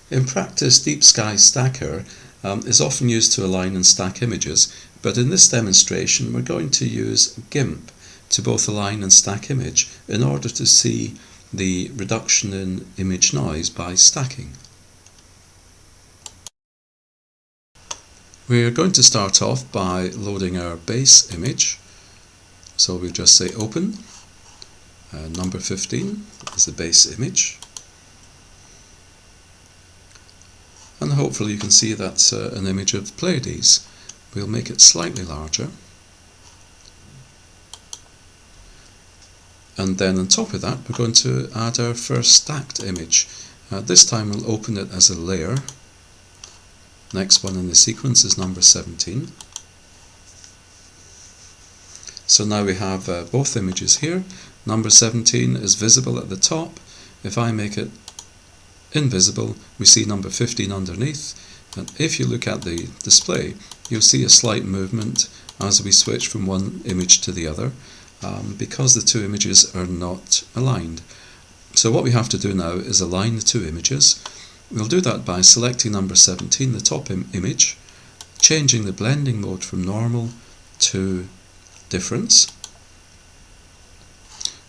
In practice, Deep Sky Stacker is often used to align and stack images, but in this demonstration we're going to use GIMP to both align and stack image in order to see the reduction in image noise by stacking. We're going to start off by loading our base image. So we'll just say open, number 15 is the base image. And hopefully you can see that's an image of Pleiades. We'll make it slightly larger. And then on top of that we're going to add our first stacked image. This time we'll open it as a layer. Next one in the sequence is number 17. So now we have both images here. Number 17 is visible at the top. If I make it invisible, we see number 15 underneath, and if you look at the display you'll see a slight movement as we switch from one image to the other because the two images are not aligned. So what we have to do now is align the two images. We'll do that by selecting number 17, the top image, changing the blending mode from normal to difference,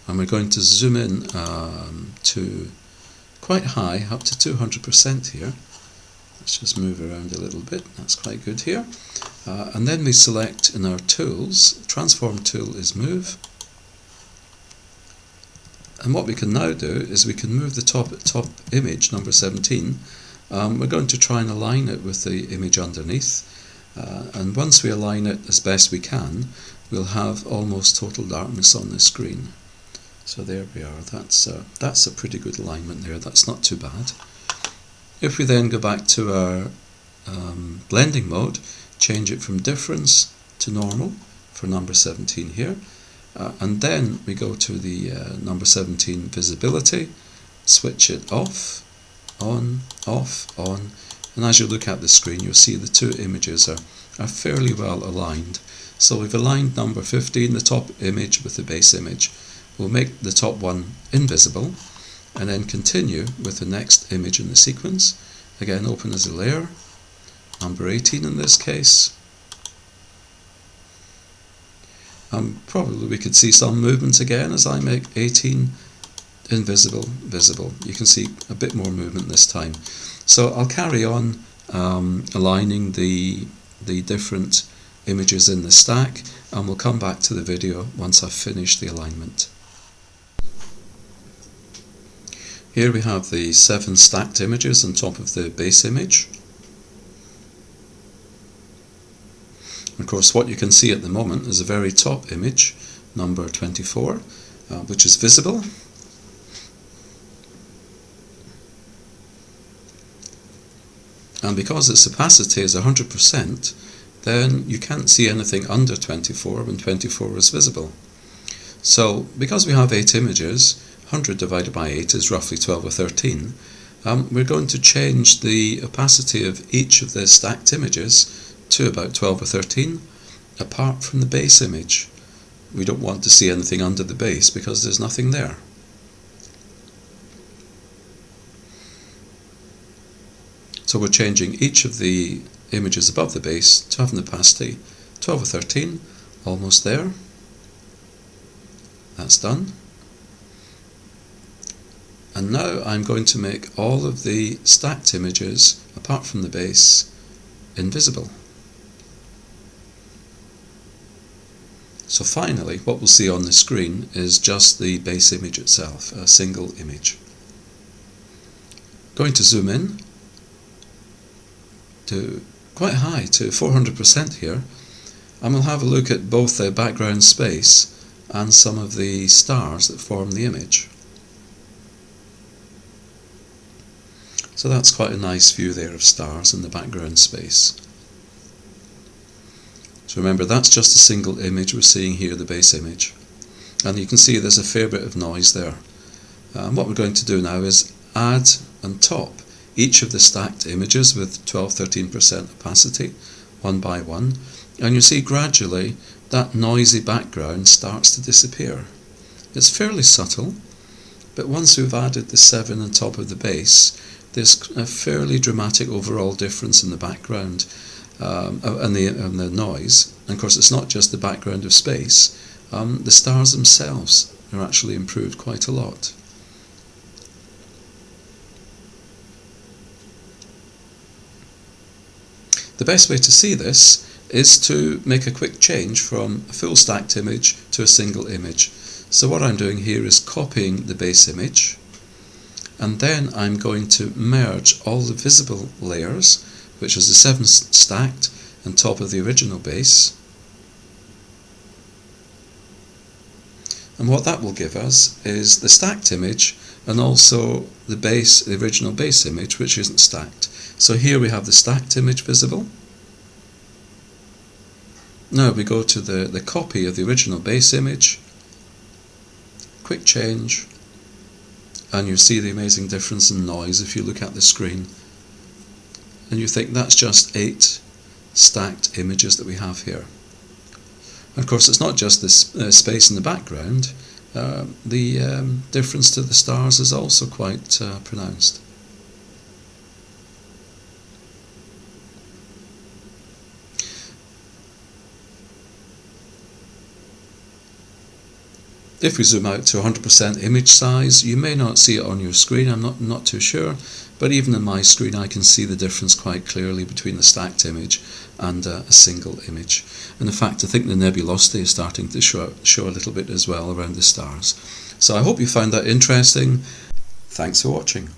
and we're going to zoom in to quite high, up to 200% here. Let's just move around a little bit, that's quite good here. And then we select in our tools, transform tool is move. And what we can now do is we can move the top image, number 17. We're going to try and align it with the image underneath. And once we align it as best we can, we'll have almost total darkness on the screen. So there we are, that's a pretty good alignment there, that's not too bad. If we then go back to our blending mode, change it from difference to normal for number 17 here, and then we go to the number 17 visibility, switch it off, on, and as you look at the screen you'll see the two images are fairly well aligned. So we've aligned number 15, the top image, with the base image. We'll make the top one invisible and then continue with the next image in the sequence. Again, open as a layer, number 18 in this case. Probably we could see some movement again as I make 18 invisible, visible. You can see a bit more movement this time. So I'll carry on aligning the different images in the stack, and we'll come back to the video once I've finished the alignment. Here we have the 7 stacked images on top of the base image. Of course, what you can see at the moment is a very top image, number 24, which is visible. And because its opacity is 100%, then you can't see anything under 24 when 24 is visible. So because we have 8 images, 100 divided by 8 is roughly 12 or 13, we're going to change the opacity of each of the stacked images to about 12 or 13, apart from the base image. We don't want to see anything under the base because there's nothing there. So we're changing each of the images above the base to have an opacity 12 or 13, almost there. That's done. And now I'm going to make all of the stacked images, apart from the base, invisible. So finally, what we'll see on the screen is just the base image itself, a single image. Going to zoom in to quite high, to 400% here, and we'll have a look at both the background space and some of the stars that form the image. So that's quite a nice view there of stars in the background space. So remember, that's just a single image we're seeing here, the base image. And you can see there's a fair bit of noise there. What we're going to do now is add and top each of the stacked images with 12-13% opacity, one by one. And you see gradually that noisy background starts to disappear. It's fairly subtle, but once we've added the 7 on top of the base, there's a fairly dramatic overall difference in the background and the noise. And of course, it's not just the background of space. The stars themselves are actually improved quite a lot. The best way to see this is to make a quick change from a full stacked image to a single image. So what I'm doing here is copying the base image, and then I'm going to merge all the visible layers, which is the 7 stacked on top of the original base. And what that will give us is the stacked image and also the original base image, which isn't stacked. So here we have the stacked image visible. Now we go to the copy of the original base image, quick change, and you see the amazing difference in noise if you look at the screen. And you think that's just 8 stacked images that we have here. And of course, it's not just the space in the background. The difference to the stars is also quite pronounced. If we zoom out to 100% image size, you may not see it on your screen, I'm not too sure, but even in my screen I can see the difference quite clearly between the stacked image and a single image. And in fact, I think the nebulosity is starting to show a little bit as well around the stars. So I hope you found that interesting. Thanks for watching.